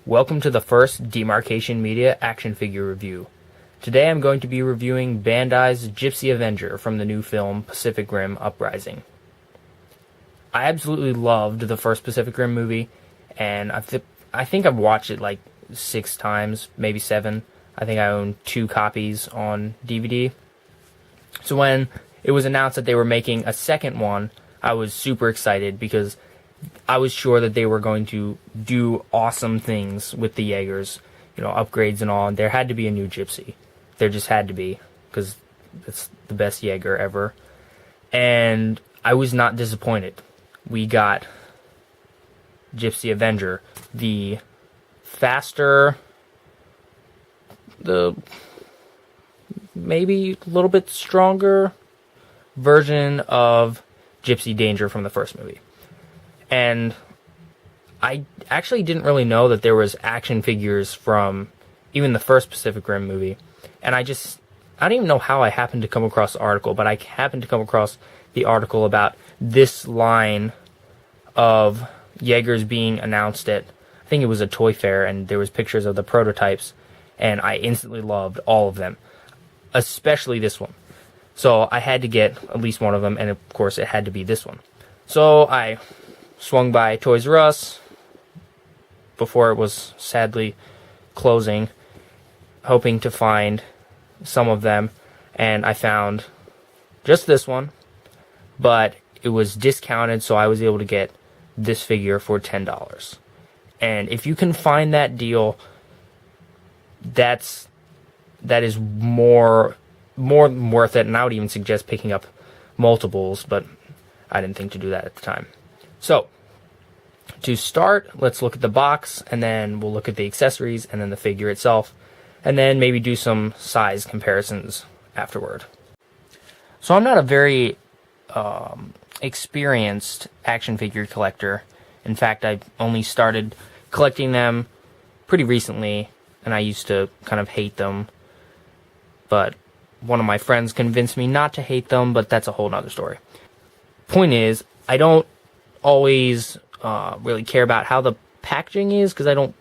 Welcome to the first Demarcation Media action figure review. Today I'm going to be reviewing Bandai's Gipsy Avenger from the new film Pacific Rim Uprising. I absolutely loved the first Pacific Rim movie, and I think I've watched it like 6 times, maybe 7. I think I own 2 copies on DVD. So when it was announced that they were making a second one, I was super excited because I was sure that they were going to do awesome things with the Jaegers, upgrades and all, and there had to be a new Gipsy. There just had to be, because it's the best Jaeger ever. And I was not disappointed. We got Gipsy Avenger, the faster, the maybe a little bit stronger version of Gipsy Danger from the first movie. And I actually didn't really know that there was action figures from even the first Pacific Rim movie. And I don't even know how I happened to come across the article, but I happened to come across the article about this line of Jaegers being announced at, I think it was a toy fair, and there was pictures of the prototypes, and I instantly loved all of them, especially this one. So I had to get at least one of them, and of course it had to be this one. So I swung by Toys R Us before it was sadly closing, hoping to find some of them, and I found just this one, but it was discounted, so I was able to get this figure for $10. And if you can find that deal, that is more worth it, and I would even suggest picking up multiples, but I didn't think to do that at the time. So, to start, let's look at the box, and then we'll look at the accessories, and then the figure itself, and then maybe do some size comparisons afterward. So I'm not a very experienced action figure collector. In fact, I only started collecting them pretty recently, and I used to kind of hate them, but one of my friends convinced me not to hate them, but that's a whole nother story. Point is, I don't always really care about how the packaging is, because I don't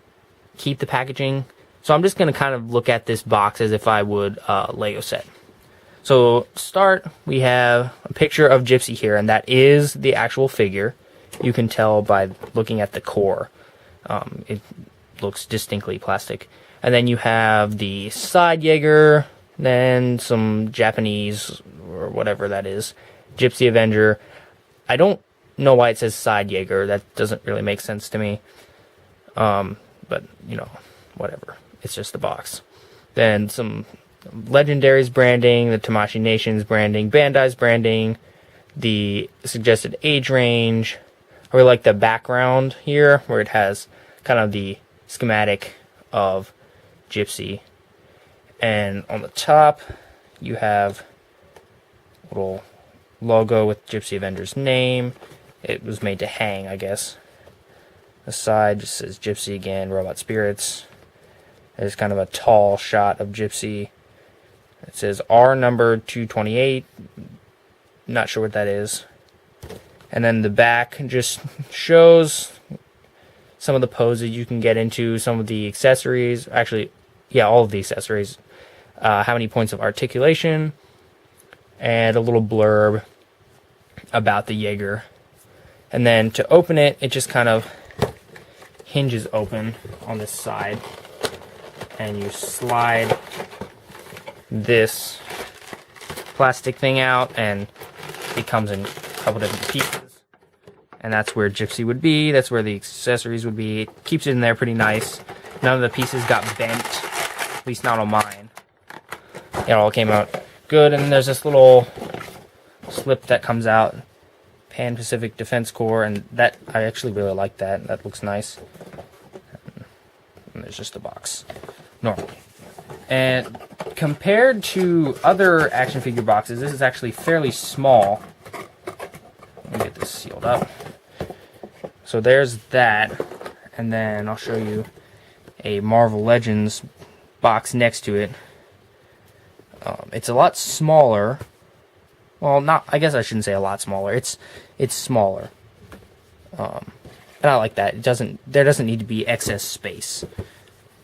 keep the packaging. So I'm just going to kind of look at this box as if I would a Lego set. So start, we have a picture of Gipsy here, and that is the actual figure. You can tell by looking at the core. It looks distinctly plastic. And then you have the side Jaeger, then some Japanese, or whatever that is, Gipsy Avenger. I don't know why it says side Jaeger. That doesn't really make sense to me. But, whatever. It's just the box. Then some Legendaries branding, the Tamashii Nations branding, Bandai's branding, the suggested age range. I really like the background here, where it has kind of the schematic of Gipsy. And on the top, you have a little logo with Gipsy Avenger's name. It was made to hang, I guess. The side just says Gipsy again, Robot Spirits. There's kind of a tall shot of Gipsy. It says R number 228. Not sure what that is. And then the back just shows some of the poses you can get into, some of the accessories. Actually, yeah, all of the accessories. How many points of articulation. And a little blurb about the Jaeger. And then to open it, it just kind of hinges open on this side. And you slide this plastic thing out, and it comes in a couple different pieces. And that's where Gipsy would be. That's where the accessories would be. It keeps it in there pretty nice. None of the pieces got bent, at least not on mine. It all came out good. And there's this little slip that comes out, Pan-Pacific Defense Corps, and that I actually really like that. That looks nice. And there's just the box normally. And compared to other action figure boxes, this is actually fairly small. Let me get this sealed up. So there's that, and then I'll show you a Marvel Legends box next to it. It's a lot smaller. Well, not. I guess I shouldn't say a lot smaller. It's smaller. And I like that. There doesn't need to be excess space.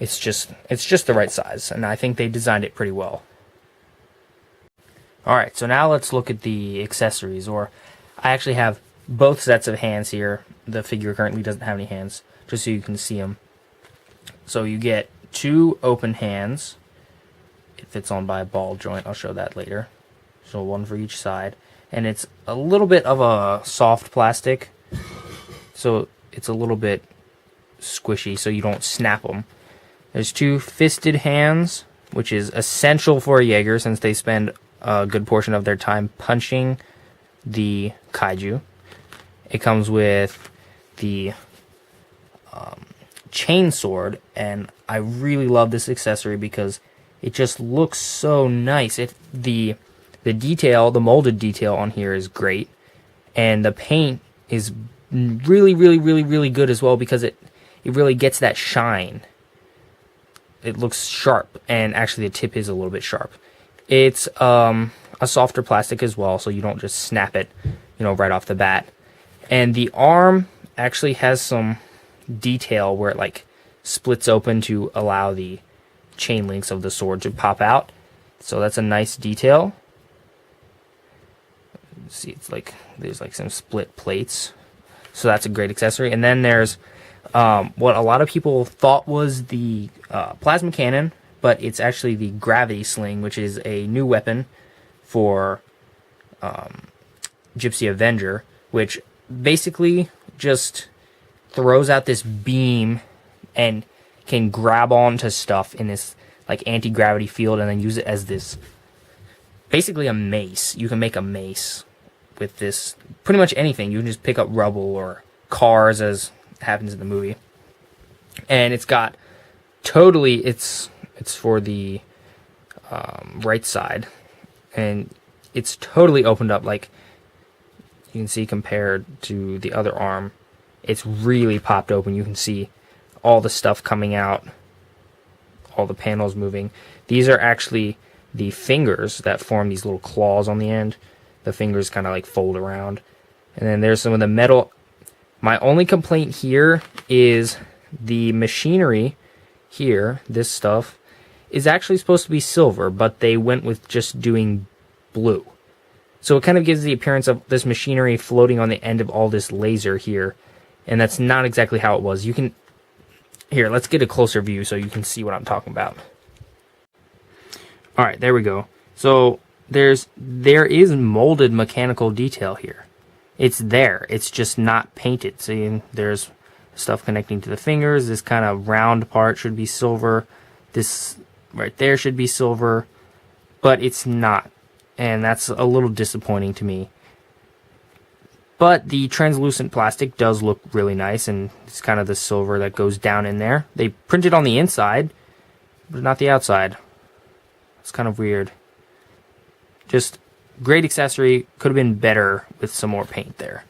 It's just the right size, and I think they designed it pretty well. Alright, so now let's look at the accessories, or I actually have both sets of hands here. The figure currently doesn't have any hands, just so you can see them. So you get 2 open hands. It fits on by a ball joint. I'll show that later. So 1 for each side. And it's a little bit of a soft plastic, so it's a little bit squishy, so you don't snap them. There's 2 fisted hands, which is essential for a Jaeger since they spend a good portion of their time punching the kaiju. It comes with the chain sword, and I really love this accessory because it just looks so nice. The detail, the molded detail on here is great, and the paint is really, really, really, really good as well because it really gets that shine. It looks sharp, and actually the tip is a little bit sharp. It's a softer plastic as well, so you don't just snap it, right off the bat. And the arm actually has some detail where it like splits open to allow the chain links of the sword to pop out. So that's a nice detail. See, there's like some split plates. So that's a great accessory. And then there's what a lot of people thought was the plasma cannon, but it's actually the gravity sling, which is a new weapon for Gipsy Avenger, which basically just throws out this beam and can grab onto stuff in this like anti-gravity field and then use it as this, basically a mace. You can make a mace with this, pretty much anything. You can just pick up rubble or cars, as happens in the movie. And it's got it's for the right side, and it's totally opened up. Like you can see, compared to the other arm, it's really popped open. You can see all the stuff coming out, all the panels moving. These are actually the fingers that form these little claws on the end. The fingers kind of like fold around. And then there's some of the metal. My only complaint here is the machinery here, this stuff, is actually supposed to be silver, but they went with just doing blue. So it kind of gives the appearance of this machinery floating on the end of all this laser here, and that's not exactly how it was. Here, let's get a closer view so you can see what I'm talking about. Alright, there we go. So there is molded mechanical detail here. It's there. It's just not painted. See, there's stuff connecting to the fingers. This kind of round part should be silver. This right there should be silver, but it's not. And that's a little disappointing to me. But the translucent plastic does look really nice, and it's kind of the silver that goes down in there. They printed on the inside, but not the outside. It's kind of weird. Just great accessory. Could have been better with some more paint there.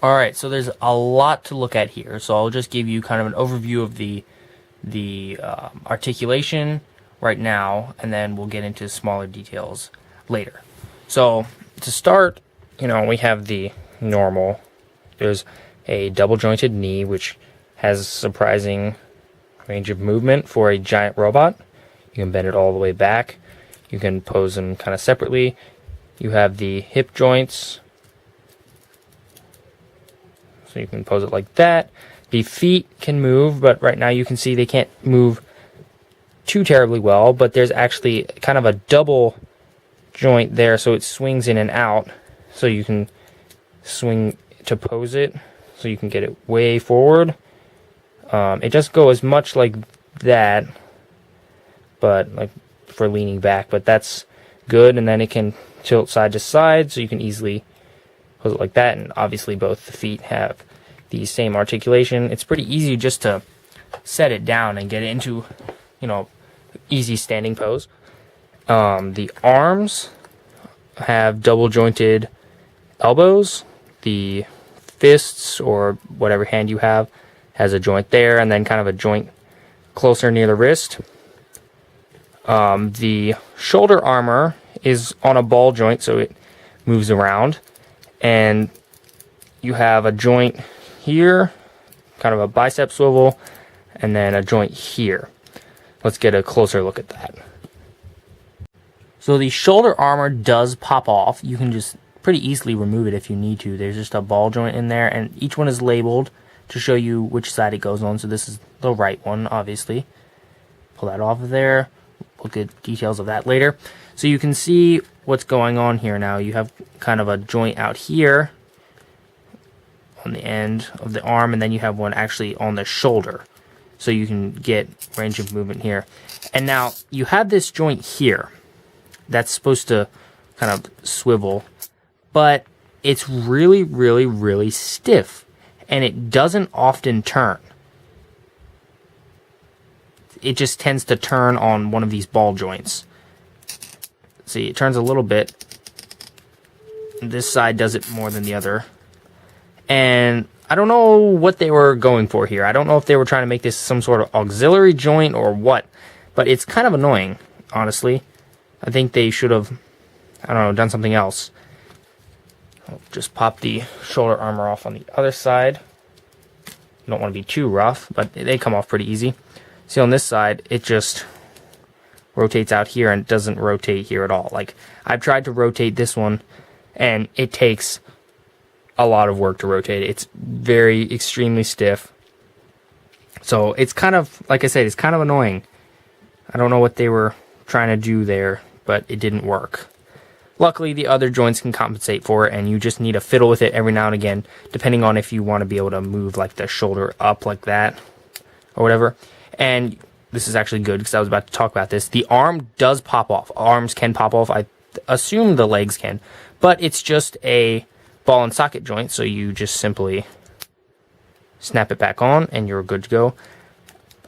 Alright, so there's a lot to look at here. So I'll just give you kind of an overview of the articulation right now, and then we'll get into smaller details later. So to start, we have the normal. There's a double jointed knee, which has surprising range of movement for a giant robot. You can bend it all the way back. You can pose them kind of separately. You have the hip joints, so you can pose it like that. The feet can move, but right now you can see they can't move too terribly well, but there's actually kind of a double joint there, so it swings in and out, so you can swing to pose it, so you can get it way forward. It doesn't go as much like that, but like for leaning back, but that's good. And then it can tilt side to side, so you can easily pose it like that. And obviously both the feet have the same articulation. It's pretty easy just to set it down and get it into, easy standing pose. The arms have double jointed elbows. The fists, or whatever hand you have, has a joint there, and then kind of a joint closer near the wrist. The shoulder armor is on a ball joint, so it moves around, and you have a joint here, kind of a bicep swivel, and then a joint here. Let's get a closer look at that. So the shoulder armor does pop off. You can just pretty easily remove it if you need to. There's just a ball joint in there, and each one is labeled to show you which side it goes on. So this is the right one, obviously. Pull that off of there. Look at details of that later. So you can see what's going on here now. You have kind of a joint out here on the end of the arm, and then you have one actually on the shoulder. So you can get range of movement here. And now you have this joint here that's supposed to kind of swivel, but it's really, really, really stiff, and it doesn't often turn. It just tends to turn on one of these ball joints. See, it turns a little bit. This side does it more than the other. And I don't know what they were going for here. I don't know if they were trying to make this some sort of auxiliary joint or what, but it's kind of annoying, honestly. I think they should have, I don't know, done something else. I'll just pop the shoulder armor off on the other side. You don't want to be too rough, but they come off pretty easy. See, on this side, it just rotates out here and doesn't rotate here at all. Like, I've tried to rotate this one, and it takes a lot of work to rotate it. It's very, extremely stiff. So, it's kind of, like I said, it's kind of annoying. I don't know what they were trying to do there, but it didn't work. Luckily, the other joints can compensate for it, and you just need to fiddle with it every now and again, depending on if you want to be able to move, like, the shoulder up like that, or whatever. And this is actually good because I was about to talk about this. The arm does pop off. Arms can pop off. I assume the legs can. But it's just a ball and socket joint, so you just simply snap it back on and you're good to go.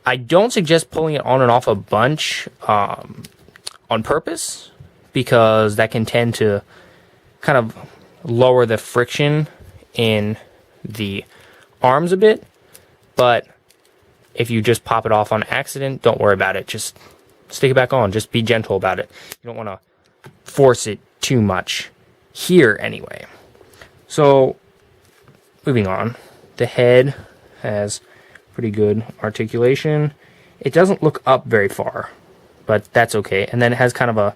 I don't suggest pulling it on and off a bunch on purpose, because that can tend to kind of lower the friction in the arms a bit. But if you just pop it off on accident, don't worry about it. Just stick it back on. Just be gentle about it. You don't want to force it too much here anyway. So, moving on. The head has pretty good articulation. It doesn't look up very far, but that's okay. And then it has kind of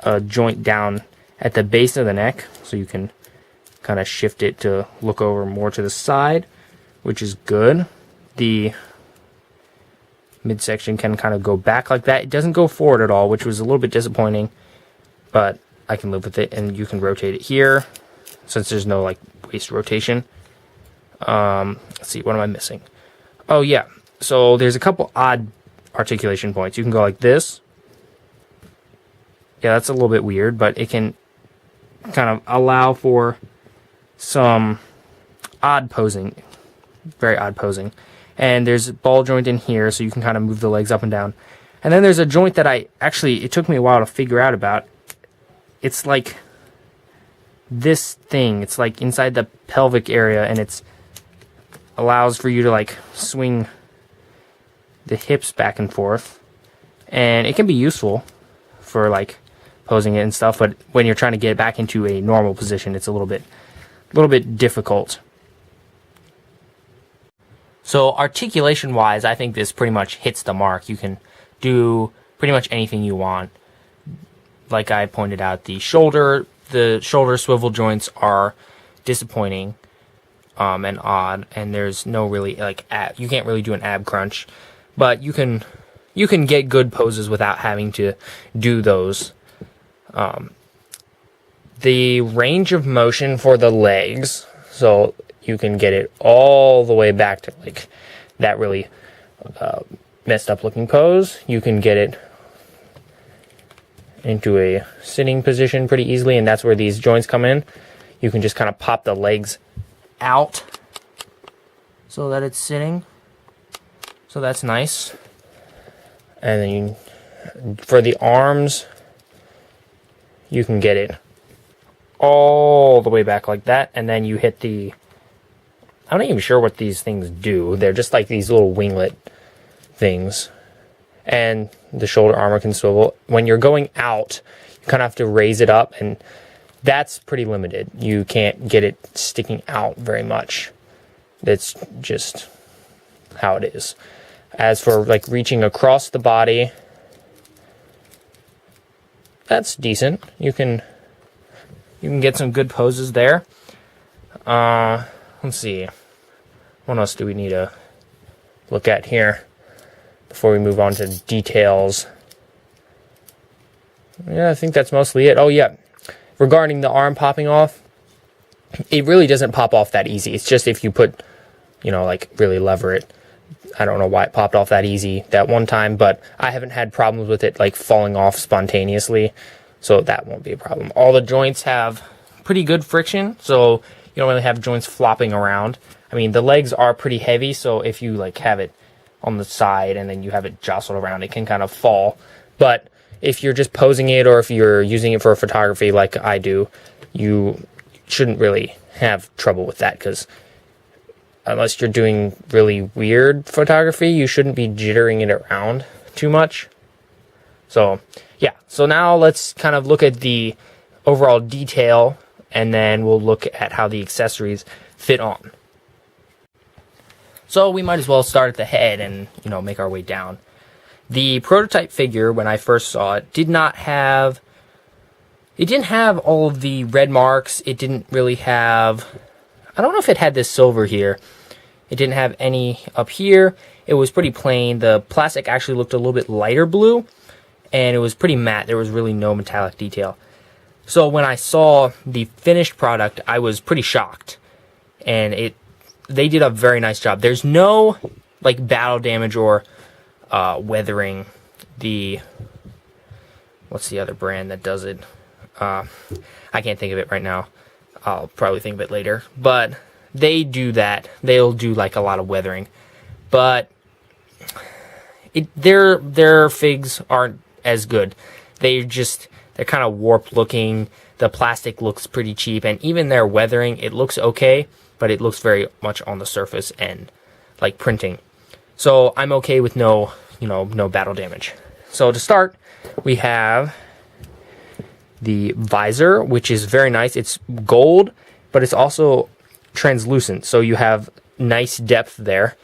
a joint down at the base of the neck, so you can kind of shift it to look over more to the side, which is good. The midsection can kind of go back like that. It doesn't go forward at all, which was a little bit disappointing, but I can live with it. And you can rotate it here, since there's no like waist rotation. Let's see, what am I missing? Oh yeah, so there's a couple odd articulation points. You can go like this. Yeah, that's a little bit weird, but it can kind of allow for some odd posing, very odd posing. And there's a ball joint in here, so you can kind of move the legs up and down. And then there's a joint that it took me a while to figure out about. It's like this thing. It's like inside the pelvic area, and it's allows for you to like swing the hips back and forth. And it can be useful for like posing it and stuff, but when you're trying to get it back into a normal position, it's a little bit difficult. So articulation wise, I think this pretty much hits the mark. You can do pretty much anything you want. Like I pointed out, the shoulder swivel joints are disappointing and odd, and there's no really like you can't really do an ab crunch, but you can get good poses without having to do those. The range of motion for the legs, so you can get it all the way back to like that really messed up looking pose. You can get it into a sitting position pretty easily, and that's where these joints come in. You can just kind of pop the legs out so that it's sitting. So that's nice. And then for the arms, you can get it all the way back like that, and then you hit the... I'm not even sure what these things do. They're just like these little winglet things. And the shoulder armor can swivel. When you're going out, you kind of have to raise it up and that's pretty limited. You can't get it sticking out very much. That's just how it is. As for like reaching across the body, that's decent. You can get some good poses there. Let's see. What else do we need to look at here before we move on to details? Yeah, I think that's mostly it. Oh yeah, regarding the arm popping off, it really doesn't pop off that easy. It's just if you put, like really lever it. I don't know why it popped off that easy that one time, but I haven't had problems with it like falling off spontaneously, so that won't be a problem. All the joints have pretty good friction, so you don't really have joints flopping around. I mean, the legs are pretty heavy, so if you like have it on the side and then you have it jostled around, it can kind of fall. But if you're just posing it, or if you're using it for photography like I do, you shouldn't really have trouble with that, because unless you're doing really weird photography, you shouldn't be jittering it around too much. So yeah, so now let's kind of look at the overall detail, and then we'll look at how the accessories fit on. So we might as well start at the head and, make our way down. The prototype figure, when I first saw it, didn't have all of the red marks. It didn't really have, I don't know if it had this silver here. It didn't have any up here. It was pretty plain. The plastic actually looked a little bit lighter blue, and it was pretty matte. There was really no metallic detail. So when I saw the finished product, I was pretty shocked. And they did a very nice job. There's no like battle damage or weathering. What's the other brand that does it? I can't think of it right now. I'll probably think of it later. But they do that. They'll do like a lot of weathering. But their figs aren't as good. They're kind of warped looking. The plastic looks pretty cheap, and even their weathering, it looks okay, but it looks very much on the surface and like printing. So I'm okay with no battle damage. So to start, we have the visor, which is very nice. It's gold, but it's also translucent, so you have nice depth there.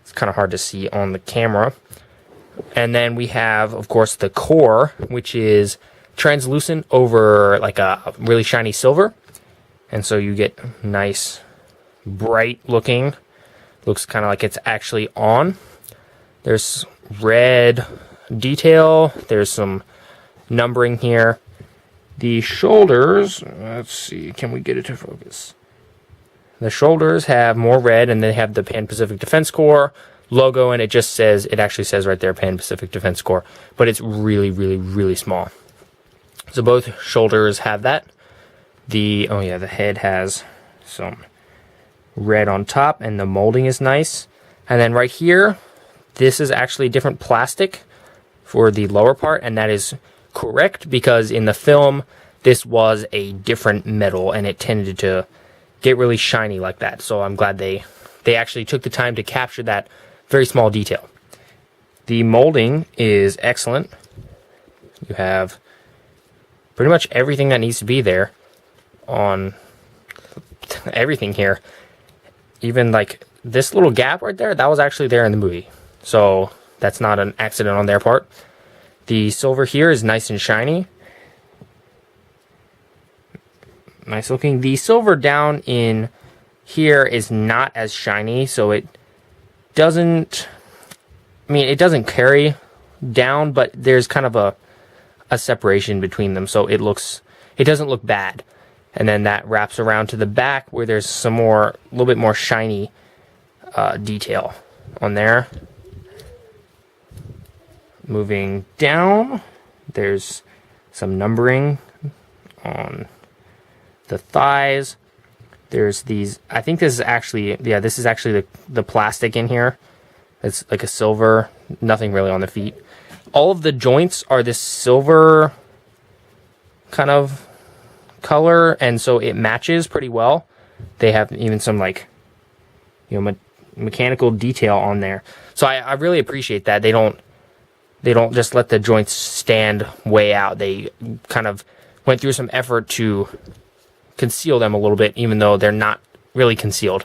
It's kind of hard to see on the camera. And then we have, of course, the core, which is translucent over like a really shiny silver, and so you get nice bright looking, looks kind of like it's actually on. There's red detail, there's some numbering here. The shoulders, let's see, can we get it to focus? The shoulders have more red, and they have the Pan Pacific Defense Corps logo, and it actually says right there Pan Pacific Defense Corps, but it's really, really, really small. So both shoulders have that. The head has some red on top, and the molding is nice. And then right here, this is actually different plastic for the lower part, and that is correct, because in the film, this was a different metal, and it tended to get really shiny like that. So I'm glad they actually took the time to capture that very small detail. The molding is excellent. You have pretty much everything that needs to be there on everything here. Even like this little gap right there, that was actually there in the movie. So that's not an accident on their part. The silver here is nice and shiny. Nice looking. The silver down in here is not as shiny, so it doesn't carry down, but there's kind of a separation between them, so it doesn't look bad. And then that wraps around to the back, where there's a little bit more shiny detail on there. Moving down, there's some numbering on the thighs. There's these, I think this is actually the plastic in here. It's like a silver, nothing really on the feet. All of the joints are this silver kind of color, and so it matches pretty well. They have even some mechanical detail on there. So I really appreciate that. They don't just let the joints stand way out. They kind of went through some effort to conceal them a little bit, even though they're not really concealed.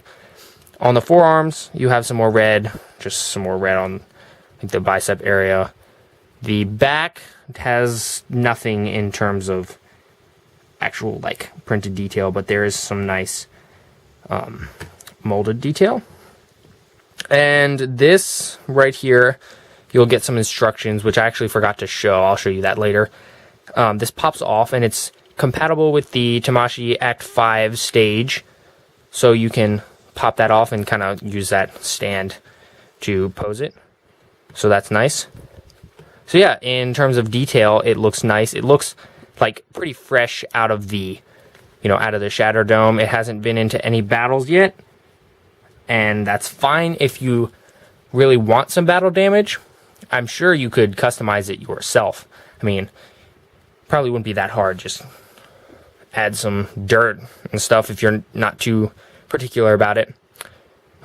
On the forearms, you have some more red, just some more red on like the bicep area. The back has nothing in terms of actual like printed detail, but there is some nice molded detail. And this right here, you'll get some instructions, which I actually forgot to show. I'll show you that later. This pops off, and it's compatible with the Tamashii Act 5 stage, so you can pop that off and kind of use that stand to pose it. So that's nice. So yeah, in terms of detail, it looks nice. It looks like pretty fresh out of the, out of the Shatter Dome. It hasn't been into any battles yet, and that's fine if you really want some battle damage. I'm sure you could customize it yourself. I mean, probably wouldn't be that hard. Just add some dirt and stuff if you're not too particular about it.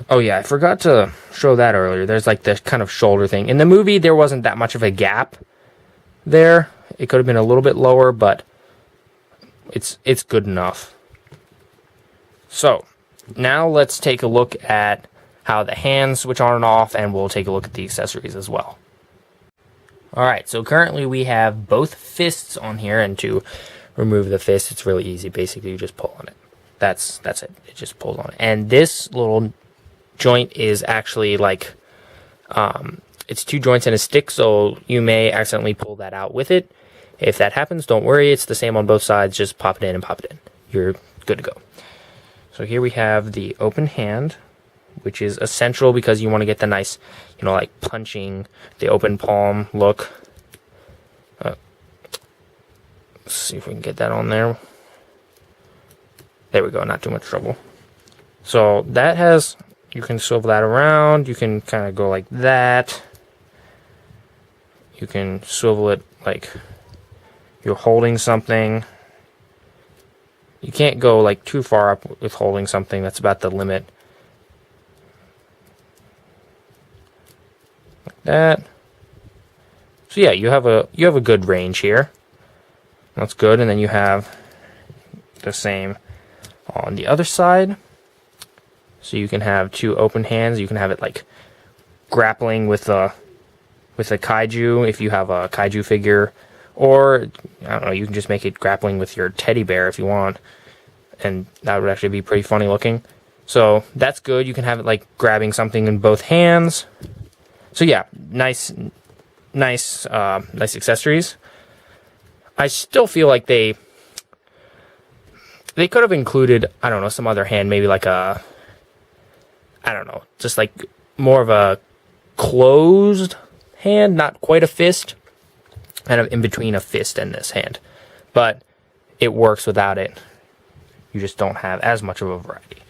Oh yeah, I forgot to show that earlier. There's like this kind of shoulder thing. In the movie, there wasn't that much of a gap there. It could have been a little bit lower, but it's good enough. So, now let's take a look at how the hands switch on and off, and we'll take a look at the accessories as well. Alright, so currently we have both fists on here, and to remove the fist, it's really easy. Basically, you just pull on it. That's it. It just pulls on it. And this little joint is actually like, it's 2 joints and a stick, so you may accidentally pull that out with it. If that happens, don't worry. It's the same on both sides. Just pop it in and pop it in. You're good to go. So here we have the open hand, which is essential because you want to get the nice, like punching, the open palm look. Let's see if we can get that on there. There we go, not too much trouble. So that has, you can swivel that around, you can kind of go like that. You can swivel it like you're holding something. You can't go like too far up with holding something, that's about the limit. Like that. So yeah, you have a good range here. That's good, and then you have the same on the other side. So you can have 2 open hands. You can have it like grappling with a kaiju if you have a kaiju figure, or I don't know, you can just make it grappling with your teddy bear if you want, and that would actually be pretty funny looking. So that's good. You can have it like grabbing something in both hands. So yeah, nice accessories. I still feel like they could have included, I don't know, some other hand, maybe like a, I don't know, just like more of a closed hand, not quite a fist, kind of in between a fist and this hand. But it works without it. You just don't have as much of a variety.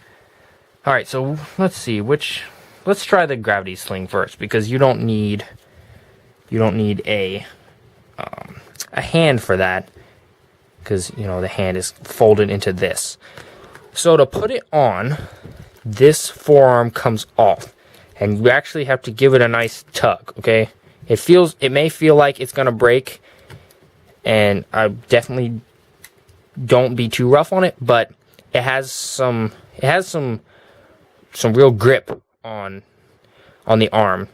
Alright, so let's see, let's try the gravity sling first, because you don't need a hand for that, because the hand is folded into this. So to put it on, this forearm comes off, and you actually have to give it a nice tug. Okay, it may feel like it's gonna break, and I definitely don't be too rough on it, but it has some real grip on the arm.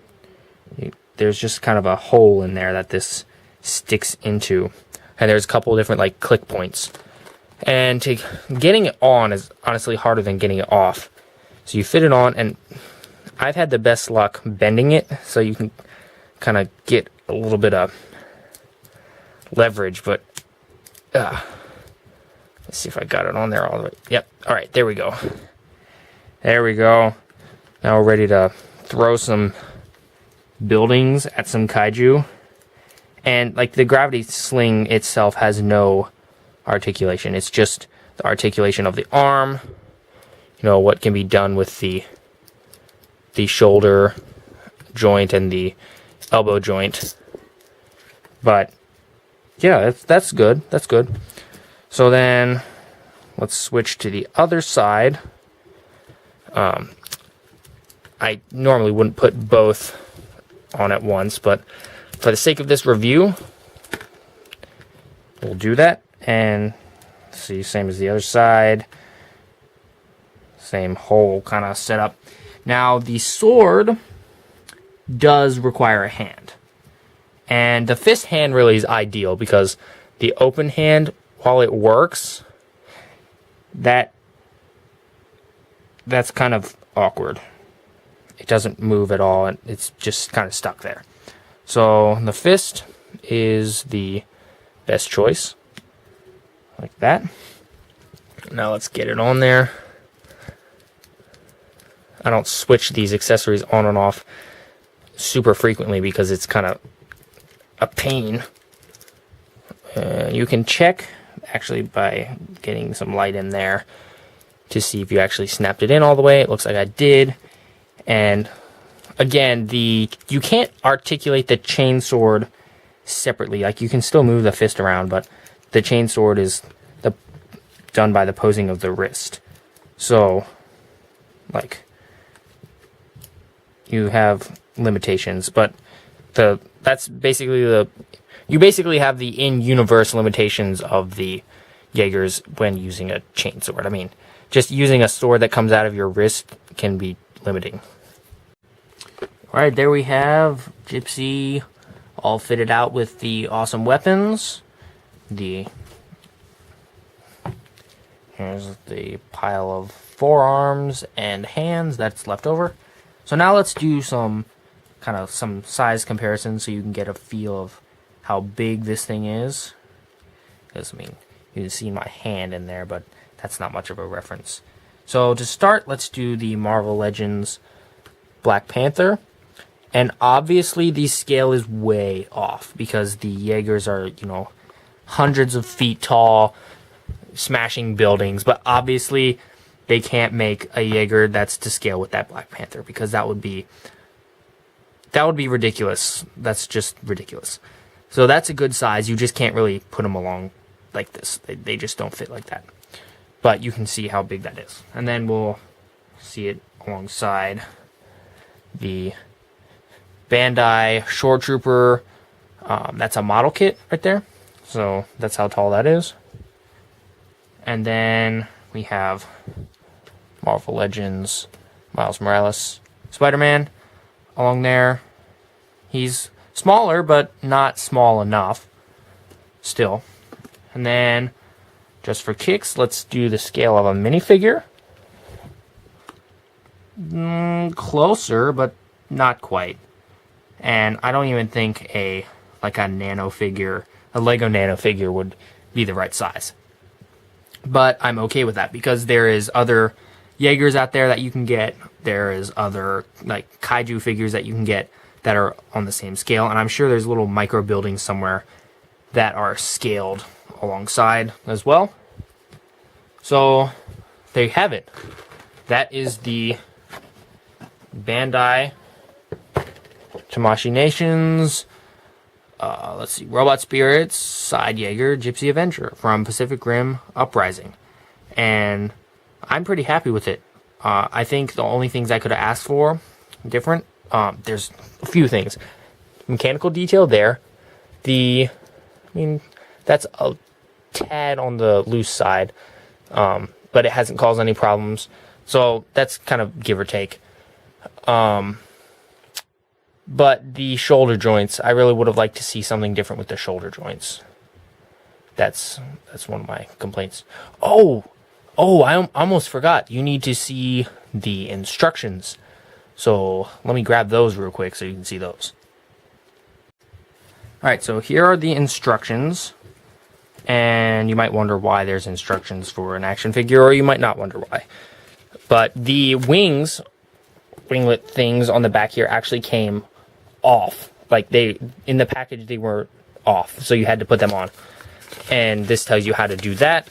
There's just kind of a hole in there that this sticks into, and there's a couple of different like click points, and getting it on is honestly harder than getting it off. So you fit it on, and I've had the best luck bending it so you can kind of get a little bit of leverage, but let's see if I got it on there all the way. Yep. All right, there we go. Now we're ready to throw some buildings at some kaiju. And like the gravity sling itself has no articulation. It's just the articulation of the arm. What can be done with the shoulder joint and the elbow joint. But yeah, that's good. That's good. So then let's switch to the other side. I normally wouldn't put both on at once, but for the sake of this review, we'll do that. And see, same as the other side. Same hole kind of setup. Now, the sword does require a hand. And the fist hand really is ideal because the open hand, while it works, that's kind of awkward. It doesn't move at all, and it's just kind of stuck there. So the fist is the best choice. Like that. Now let's get it on there. I don't switch these accessories on and off super frequently because it's kind of a pain. You can check actually by getting some light in there to see if you actually snapped it in all the way. It looks like I did. And again, you can't articulate the chainsword separately. Like, you can still move the fist around, but the chainsword is done by the posing of the wrist. So, like, you have limitations, but that's basically you basically have the in-universe limitations of the Jaegers when using a chainsword. I mean, just using a sword that comes out of your wrist can be limiting. Alright, there we have Gipsy all fitted out with the awesome weapons. Here's the pile of forearms and hands that's left over. So now let's do some size comparisons so you can get a feel of how big this thing is. Because, I mean, you can see my hand in there, but that's not much of a reference. So to start, let's do the Marvel Legends Black Panther. And obviously the scale is way off because the Jaegers are, hundreds of feet tall, smashing buildings. But obviously they can't make a Jaeger that's to scale with that Black Panther because that would be ridiculous. That's just ridiculous. So that's a good size. You just can't really put them along like this. They just don't fit like that. But you can see how big that is. And then we'll see it alongside the Bandai Shore Trooper. That's a model kit right there. So that's how tall that is. And then we have Marvel Legends Miles Morales Spider-Man along there. He's smaller, but not small enough still. And then, just for kicks, let's do the scale of a minifigure. Closer, but not quite. And I don't even think a nano figure, a Lego nano figure would be the right size. But I'm okay with that because there is other Jaegers out there that you can get. There is other kaiju figures that you can get that are on the same scale. And I'm sure there's little micro buildings somewhere that are scaled alongside as well. So there you have it. That is the Bandai Tamashii Nations, let's see, Robot Spirits, Side Jaeger, Gipsy Avenger from Pacific Rim Uprising. And I'm pretty happy with it. I think the only things I could have asked for different, there's a few things. Mechanical detail there. That's a tad on the loose side, but it hasn't caused any problems. So that's kind of give or take. But the shoulder joints, I really would have liked to see something different with the shoulder joints. That's one of my complaints. Oh, I almost forgot. You need to see the instructions. So let me grab those real quick so you can see those. Alright, so here are the instructions. And you might wonder why there's instructions for an action figure, or you might not wonder why. But the winglet things on the back here actually came off. In the package they were off, so you had to put them on. And this tells you how to do that.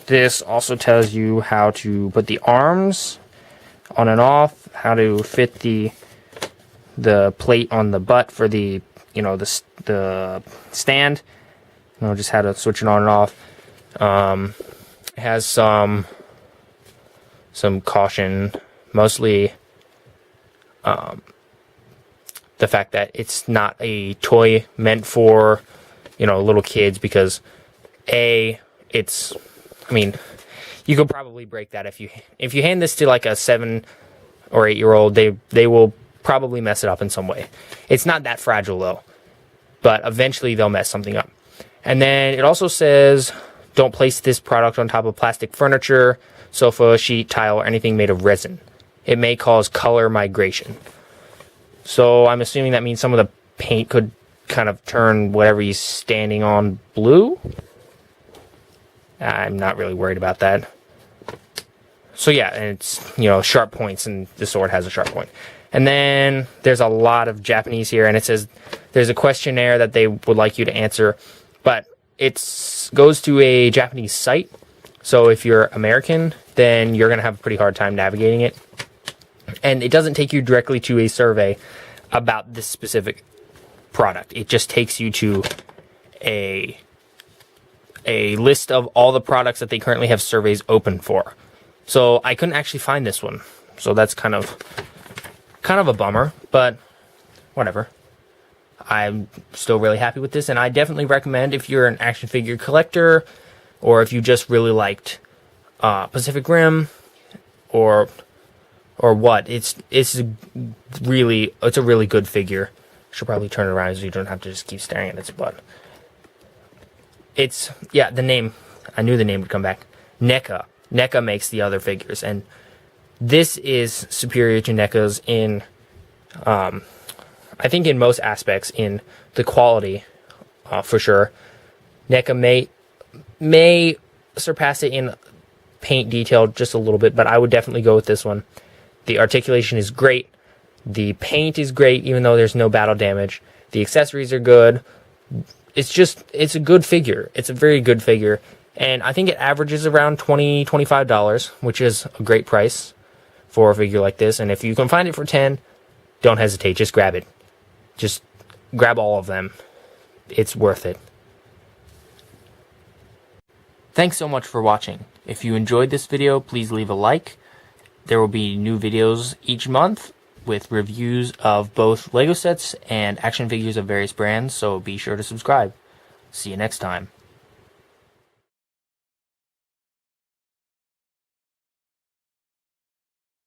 This also tells you how to put the arms on and off, how to fit the plate on the butt for the stand. Just how to switch it on and off. It has some caution, mostly the fact that it's not a toy meant for little kids, because it's, I mean, you could probably break that if you hand this to like a 7 or 8-year-old, they will probably mess it up in some way. It's not that fragile though, but eventually they'll mess something up. And then it also says, don't place this product on top of plastic furniture, sofa, sheet, tile, or anything made of resin. It may cause color migration. So I'm assuming that means some of the paint could kind of turn whatever he's standing on blue. I'm not really worried about that. So yeah, and it's, you know, sharp points, and the sword has a sharp point. And then there's a lot of Japanese here, and it says there's a questionnaire that they would like you to answer, but it goes to a Japanese site. So if you're American, then you're going to have a pretty hard time navigating it. And it doesn't take you directly to a survey about this specific product. It just takes you to a list of all the products that they currently have surveys open for. So I couldn't actually find this one. So that's kind of a bummer, but whatever. I'm still really happy with this, and I definitely recommend, if you're an action figure collector, or if you just really liked Pacific Rim, or what, it's a really good figure. Should probably turn it around so you don't have to just keep staring at its butt. It's, yeah, the name, I knew the name would come back. NECA. NECA makes the other figures, and this is superior to NECA's in, I think in most aspects, in the quality, for sure. NECA may surpass it in paint detail just a little bit, but I would definitely go with this one. The articulation is great. The paint is great, even though there's no battle damage. The accessories are good. It's a good figure. It's a very good figure. And I think it averages around $20, $25, which is a great price for a figure like this. And if you can find it for $10, don't hesitate. Just grab it. Just grab all of them. It's worth it. Thanks so much for watching. If you enjoyed this video, please leave a like. There will be new videos each month with reviews of both LEGO sets and action figures of various brands, so be sure to subscribe. See you next time.